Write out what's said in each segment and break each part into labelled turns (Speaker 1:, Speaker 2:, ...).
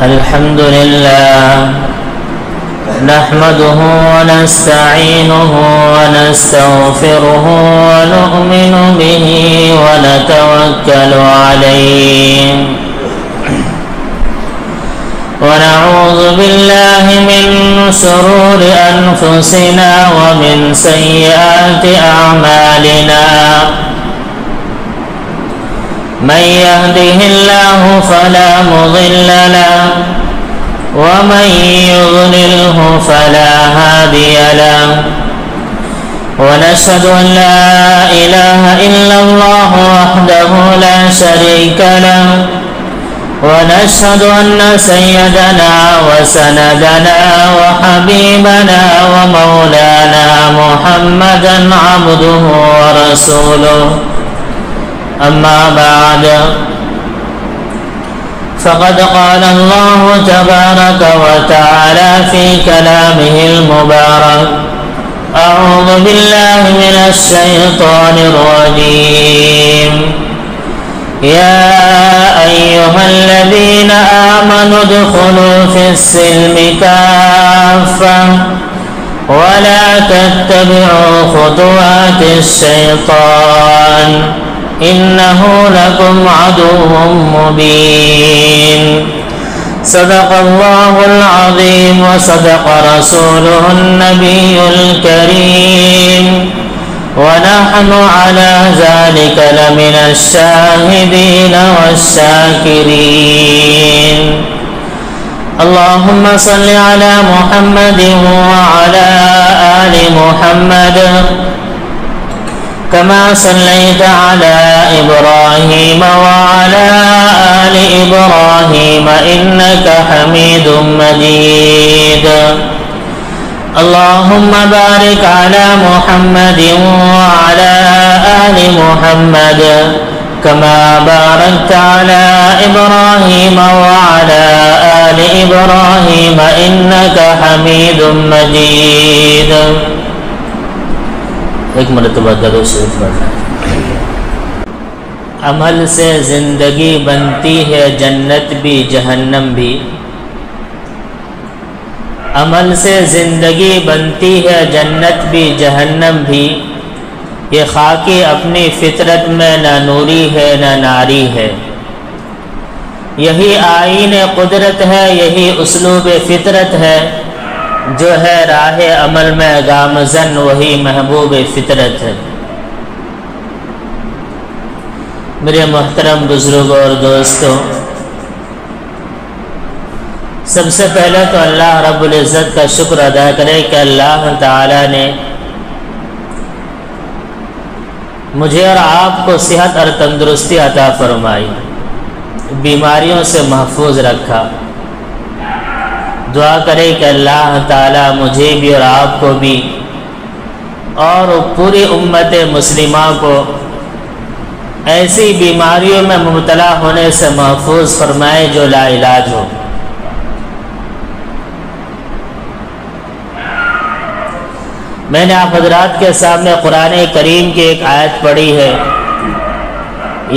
Speaker 1: الحمد لله نحمده ونستعينه ونستغفره ونؤمن به ونتوكل عليه ونعوذ بالله من شرور أنفسنا ومن سيئات أعمالنا من يهده الله فلا مضل له ومن يضلله فلا هادي له ونشهد أن لا إله إلا الله وحده لا شريك له ونشهد أن سيدنا وسندنا وحبيبنا ومولانا محمدا عبده ورسوله أما بعد فقد قال الله تبارك وتعالى في كلامه المبارك أعوذ بالله من الشيطان الرجيم يا أيها الذين آمنوا ادخلوا في السلم كافة ولا تتبعوا خطوات الشيطان إنه لكم عدو مبين صدق الله العظيم وصدق رسوله النبي الكريم ونحن على ذلك لمن الشاهدين والشاكرين اللهم صل على محمد وعلى آل محمد كما صليت على إبراهيم وعلى آل إبراهيم إنك حميد مجيد اللهم بارك على محمد وعلى آل محمد كما باركت على إبراهيم وعلى آل إبراهيم إنك حميد مجيد ایک مرتبہ درود شریف پڑھنا ہے۔ عمل سے زندگی بنتی ہے جنت بھی جہنم بھی، عمل سے زندگی بنتی ہے جنت بھی جہنم بھی، یہ خاکی اپنی فطرت میں نہ نوری ہے نہ ناری ہے، یہی آئین قدرت ہے یہی اسلوب فطرت ہے، جو ہے راہ عمل میں گامزن وہی محبوب فطرت ہے۔ میرے محترم بزرگوں اور دوستوں، سب سے پہلے تو اللہ رب العزت کا شکر ادا کرے کہ اللہ تعالی نے مجھے اور آپ کو صحت اور تندرستی عطا فرمائی، بیماریوں سے محفوظ رکھا۔ دعا کرے کہ اللہ تعالیٰ مجھے بھی اور آپ کو بھی اور پوری امت مسلمہ کو ایسی بیماریوں میں مبتلا ہونے سے محفوظ فرمائے جو لا علاج ہو۔ میں نے آپ حضرات کے سامنے قرآن کریم کی ایک آیت پڑھی ہے،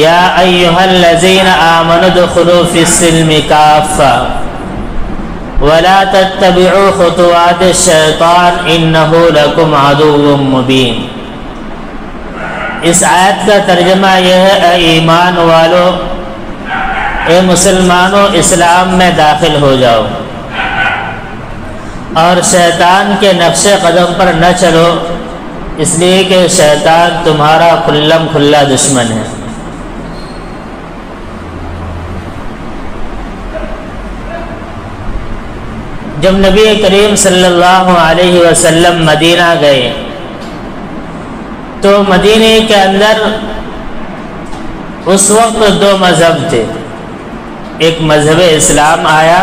Speaker 1: یا ایھا الذین آمنوا ادخلوا فی السلم کافہ وَلَا تَتَّبِعُوا خُطُوَاتِ الشَّيْطَانِ إِنَّهُ لَكُمْ عَدُوٌّ مُّبِينٌ۔ اس آیت کا ترجمہ یہ ہے، اے ایمان والو، اے مسلمانوں، اسلام میں داخل ہو جاؤ اور شیطان کے نقش قدم پر نہ چلو، اس لیے کہ شیطان تمہارا کھلم کھلا دشمن ہے۔ جب نبی کریم صلی اللہ علیہ وسلم مدینہ گئے تو مدینہ کے اندر اس وقت دو مذہب تھے، ایک مذہب اسلام آیا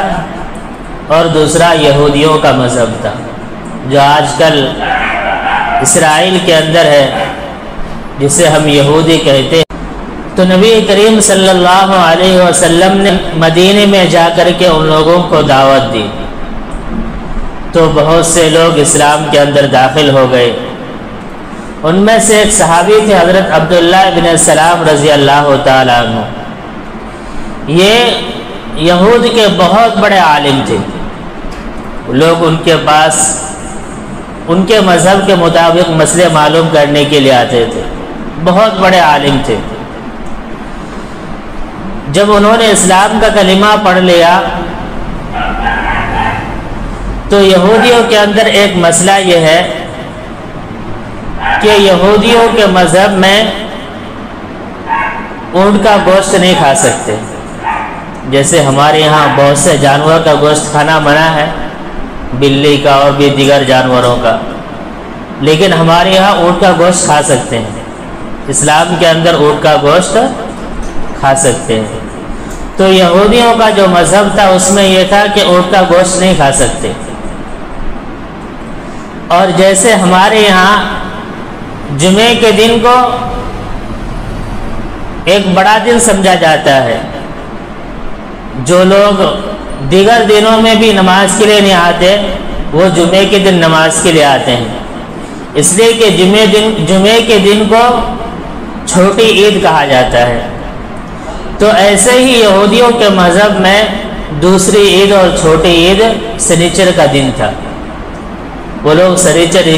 Speaker 1: اور دوسرا یہودیوں کا مذہب تھا، جو آج کل اسرائیل کے اندر ہے، جسے ہم یہودی کہتے ہیں۔ تو نبی کریم صلی اللہ علیہ وسلم نے مدینہ میں جا کر کے ان لوگوں کو دعوت دی، تو بہت سے لوگ اسلام کے اندر داخل ہو گئے۔ ان میں سے ایک صحابی تھے حضرت عبداللہ ابن سلام رضی اللہ تعالیٰ عنہ۔ یہ یہود کے بہت بڑے عالم تھے، لوگ ان کے پاس ان کے مذہب کے مطابق مسئلے معلوم کرنے کے لیے آتے تھے، بہت بڑے عالم تھے۔ جب انہوں نے اسلام کا کلمہ پڑھ لیا تو یہودیوں کے اندر ایک مسئلہ یہ ہے کہ یہودیوں کے مذہب میں اونٹ کا گوشت نہیں کھا سکتے، جیسے ہمارے یہاں بہت سے جانور کا گوشت کھانا منع ہے، بلی کا اور بھی دیگر جانوروں کا، لیکن ہمارے یہاں اونٹ کا گوشت کھا سکتے ہیں۔ اسلام کے اندر اونٹ کا گوشت کھا سکتے ہیں۔ تو یہودیوں کا جو مذہب تھا اس میں یہ تھا کہ اونٹ کا گوشت نہیں کھا سکتے، اور جیسے ہمارے یہاں جمعے کے دن کو ایک بڑا دن سمجھا جاتا ہے، جو لوگ دیگر دنوں میں بھی نماز کے لیے نہیں آتے وہ جمعے کے دن نماز کے لیے آتے ہیں، اس لیے کہ جمعے کے دن کو چھوٹی عید کہا جاتا ہے۔ تو ایسے ہی یہودیوں کے مذہب میں دوسری عید اور چھوٹی عید سنیچر کا دن تھا۔ وہ لوگ سنیچر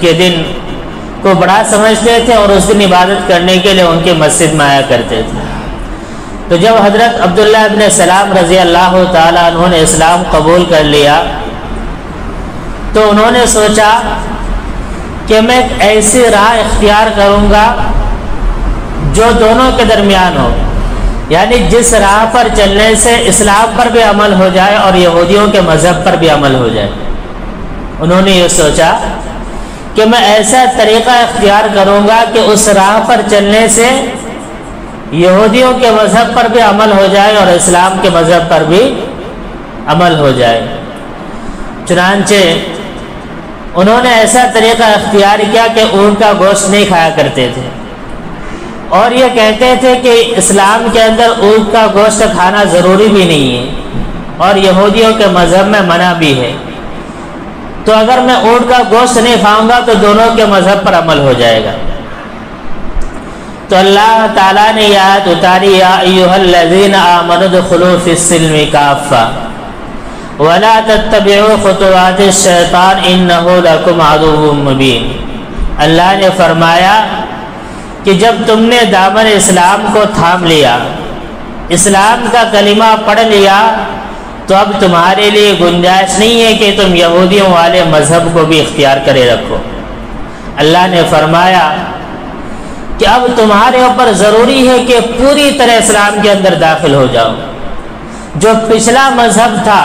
Speaker 1: کے دن کو بڑا سمجھتے تھے اور اس دن عبادت کرنے کے لیے ان کی مسجد میں آیا کرتے تھے۔ تو جب حضرت عبداللہ ابن سلام رضی اللہ تعالیٰ عنہ نے اسلام قبول کر لیا تو انہوں نے سوچا کہ میں ایک ایسی راہ اختیار کروں گا جو دونوں کے درمیان ہو، یعنی جس راہ پر چلنے سے اسلام پر بھی عمل ہو جائے اور یہودیوں کے مذہب پر بھی عمل ہو جائے۔ انہوں نے یہ سوچا کہ میں ایسا طریقہ اختیار کروں گا کہ اس راہ پر چلنے سے یہودیوں کے مذہب پر بھی عمل ہو جائے اور اسلام کے مذہب پر بھی عمل ہو جائے۔ چنانچہ انہوں نے ایسا طریقہ اختیار کیا کہ اونٹ کا گوشت نہیں کھایا کرتے تھے، اور یہ کہتے تھے کہ اسلام کے اندر اونٹ کا گوشت کھانا ضروری بھی نہیں ہے اور یہودیوں کے مذہب میں منع بھی ہے، تو اگر میں اونٹ کا گوشت نہیں کھاؤں گا تو دونوں کے مذہب پر عمل ہو جائے گا۔ تو اللہ تعالیٰ نے یہ آیت اتاری، یا ایھا الذین آمنوا ادخلوا فی السلم کافۃ ولا تتبعوا خطوات الشیطان انہ لکم عدو مبین۔ اللہ نے فرمایا کہ جب تم نے دامن اسلام کو تھام لیا، اسلام کا کلمہ پڑھ لیا، تو اب تمہارے لیے گنجائش نہیں ہے کہ تم یہودیوں والے مذہب کو بھی اختیار کرے رکھو۔ اللہ نے فرمایا کہ اب تمہارے اوپر ضروری ہے کہ پوری طرح اسلام کے اندر داخل ہو جاؤ۔ جو پچھلا مذہب تھا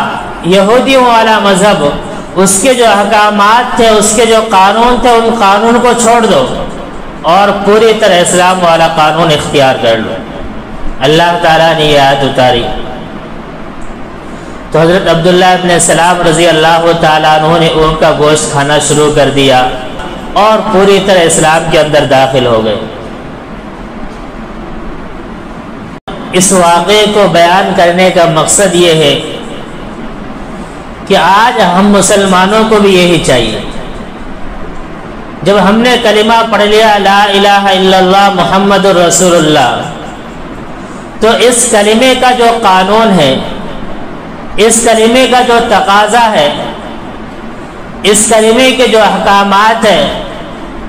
Speaker 1: یہودیوں والا مذہب، اس کے جو احکامات تھے، اس کے جو قانون تھے، ان قانون کو چھوڑ دو اور پوری طرح اسلام والا قانون اختیار کر لو۔ اللہ تعالیٰ نے یہ آیت اتاری تو حضرت عبداللہ ابن سلام رضی اللہ تعالیٰ عنہ نے اونٹ کا گوشت کھانا شروع کر دیا اور پوری طرح اسلام کے اندر داخل ہو گئے۔ اس واقعے کو بیان کرنے کا مقصد یہ ہے کہ آج ہم مسلمانوں کو بھی یہی چاہیے۔ جب ہم نے کلمہ پڑھ لیا لا الہ الا اللہ محمد الرسول اللہ، تو اس کلمے کا جو قانون ہے، اس کلمے کا جو تقاضا ہے، اس کلمے کے جو احکامات ہیں،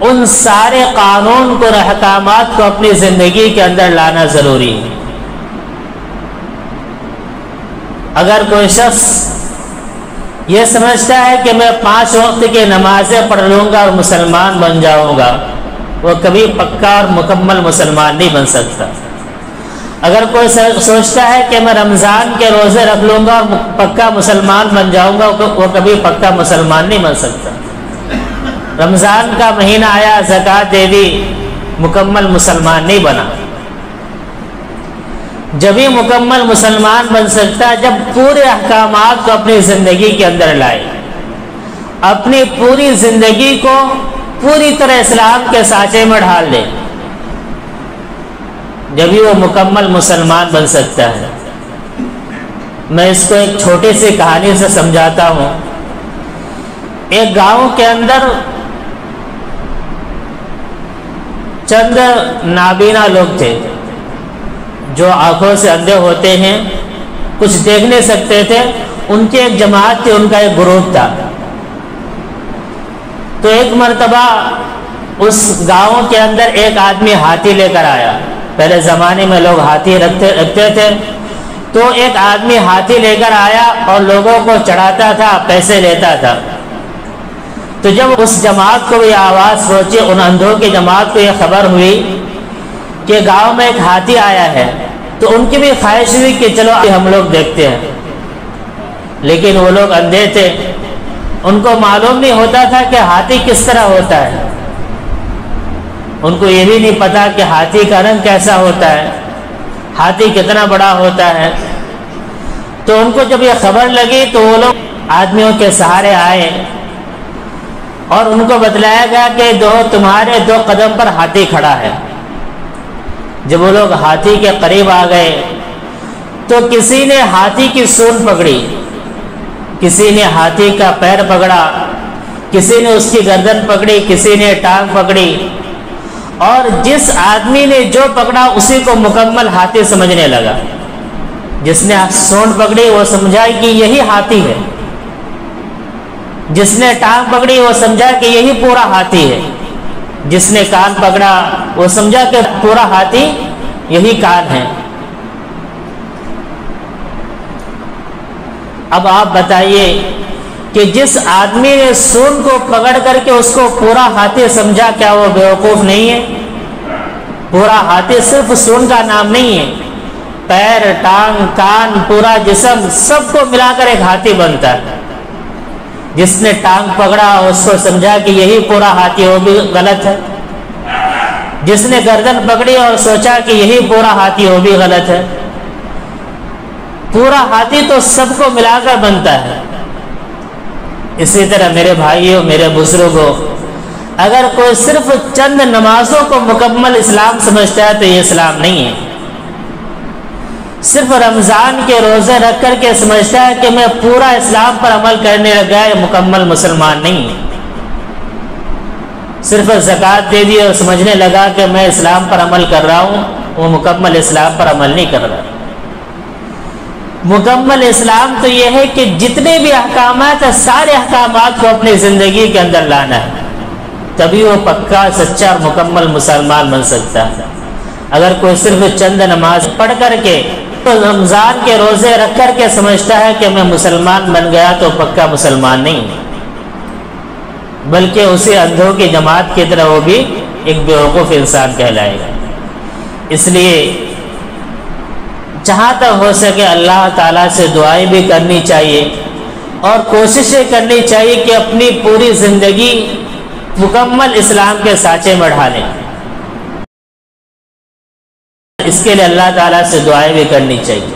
Speaker 1: ان سارے قانون کو اور احکامات کو اپنی زندگی کے اندر لانا ضروری ہے۔ اگر کوئی شخص یہ سمجھتا ہے کہ میں 5 وقت کی نمازیں پڑھ لوں گا اور مسلمان بن جاؤں گا، وہ کبھی پکا اور مکمل مسلمان نہیں بن سکتا۔ اگر کوئی سوچتا ہے کہ میں رمضان کے روزے رکھ لوں گا اور پکا مسلمان بن جاؤں گا، وہ کبھی پکا مسلمان نہیں بن سکتا۔ رمضان کا مہینہ آیا، زکوٰۃ دے دی، مکمل مسلمان نہیں بنا۔ جب ہی مکمل مسلمان بن سکتا ہے جب پورے احکامات کو اپنی زندگی کے اندر لائے، اپنی پوری زندگی کو پوری طرح اسلام کے سانچے میں ڈھال دے، جبھی وہ مکمل مسلمان بن سکتا ہے۔ میں اس کو ایک چھوٹی سی کہانی سے سمجھاتا ہوں۔ ایک گاؤں کے اندر چند نابینا لوگ تھے جو آنکھوں سے اندھے ہوتے ہیں کچھ دیکھ نہیں سکتے تھے، ان کی ایک جماعت تھی، ان کا ایک گروپ تھا۔ تو ایک مرتبہ اس گاؤں کے اندر ایک آدمی ہاتھی لے کر آیا۔ پہلے زمانے میں لوگ ہاتھی رکھتے تھے، تو ایک آدمی ہاتھی لے کر آیا اور لوگوں کو چڑھاتا تھا، پیسے لیتا تھا۔ تو جب اس جماعت کو یہ آواز پہنچی، ان اندھوں کی جماعت کو یہ خبر ہوئی کہ گاؤں میں ایک ہاتھی آیا ہے، تو ان کی بھی خواہش ہوئی کہ چلو ہم لوگ دیکھتے ہیں۔ لیکن وہ لوگ اندھے تھے، ان کو معلوم نہیں ہوتا تھا کہ ہاتھی کس طرح ہوتا ہے، ان کو یہ بھی نہیں پتا کہ ہاتھی کا رنگ کیسا ہوتا ہے، ہاتھی کتنا بڑا ہوتا ہے۔ تو ان کو جب یہ خبر لگی تو وہ لوگ آدمیوں کے سہارے آئے اور ان کو بتلایا گیا کہ تمہارے 2 قدم پر ہاتھی کھڑا ہے۔ جب وہ لوگ ہاتھی کے قریب آ گئے تو کسی نے ہاتھی کی سونڈ پکڑی، کسی نے ہاتھی کا پیر پکڑا، کسی نے اس کی گردن پکڑی، کسی نے ٹانگ پکڑی، اور جس آدمی نے جو پکڑا اسی کو مکمل ہاتھی سمجھنے لگا۔ جس نے سونڈ پکڑی وہ سمجھا کہ یہی ہاتھی ہے، جس نے ٹانگ پکڑی وہ سمجھا کہ یہی پورا ہاتھی ہے، جس نے کان پکڑا وہ سمجھا کہ پورا ہاتھی یہی کان ہے۔ اب آپ بتائیے کہ جس آدمی نے سون کو پکڑ کر کے اس کو پورا ہاتھی سمجھا، کیا وہ بیوقوف نہیں ہے؟ پورا ہاتھی صرف سون کا نام نہیں ہے، پیر، ٹانگ، کان، پورا جسم سب کو ملا کر ایک ہاتھی بنتا ہے۔ جس نے ٹانگ پکڑا اس کو سمجھا کہ یہی پورا ہاتھی، وہ بھی غلط ہے۔ جس نے گردن پکڑی اور سوچا کہ یہی پورا ہاتھی، وہ بھی غلط ہے۔ پورا ہاتھی تو سب کو ملا کر بنتا ہے۔ اسی طرح میرے بھائیوں، میرے بزرگوں، اگر کوئی صرف چند نمازوں کو مکمل اسلام سمجھتا ہے تو یہ اسلام نہیں ہے۔ صرف رمضان کے روزے رکھ کر کے سمجھتا ہے کہ میں پورا اسلام پر عمل کرنے لگا، یہ مکمل مسلمان نہیں ہے۔ صرف زکوٰۃ دے دی اور سمجھنے لگا کہ میں اسلام پر عمل کر رہا ہوں، وہ مکمل اسلام پر عمل نہیں کر رہا۔ مکمل اسلام تو یہ ہے کہ جتنے بھی احکامات ہیں سارے احکامات کو اپنی زندگی کے اندر لانا ہے، تبھی وہ پکا، سچا اور مکمل مسلمان بن سکتا ہے۔ اگر کوئی صرف چند نماز پڑھ کر کے، رمضان کے روزے رکھ کر کے سمجھتا ہے کہ میں مسلمان بن گیا، تو پکا مسلمان نہیں، بلکہ اسی اندھوں کی جماعت کی طرح وہ بھی ایک بیوقوف انسان کہلائے گا۔ اس لیے جہاں تک ہو سکے اللہ تعالیٰ سے دعائیں بھی کرنی چاہیے اور کوششیں کرنی چاہیے کہ اپنی پوری زندگی مکمل اسلام کے سانچے میں ڈھالیں۔ اس کے لیے اللہ تعالیٰ سے دعائیں بھی کرنی چاہیے۔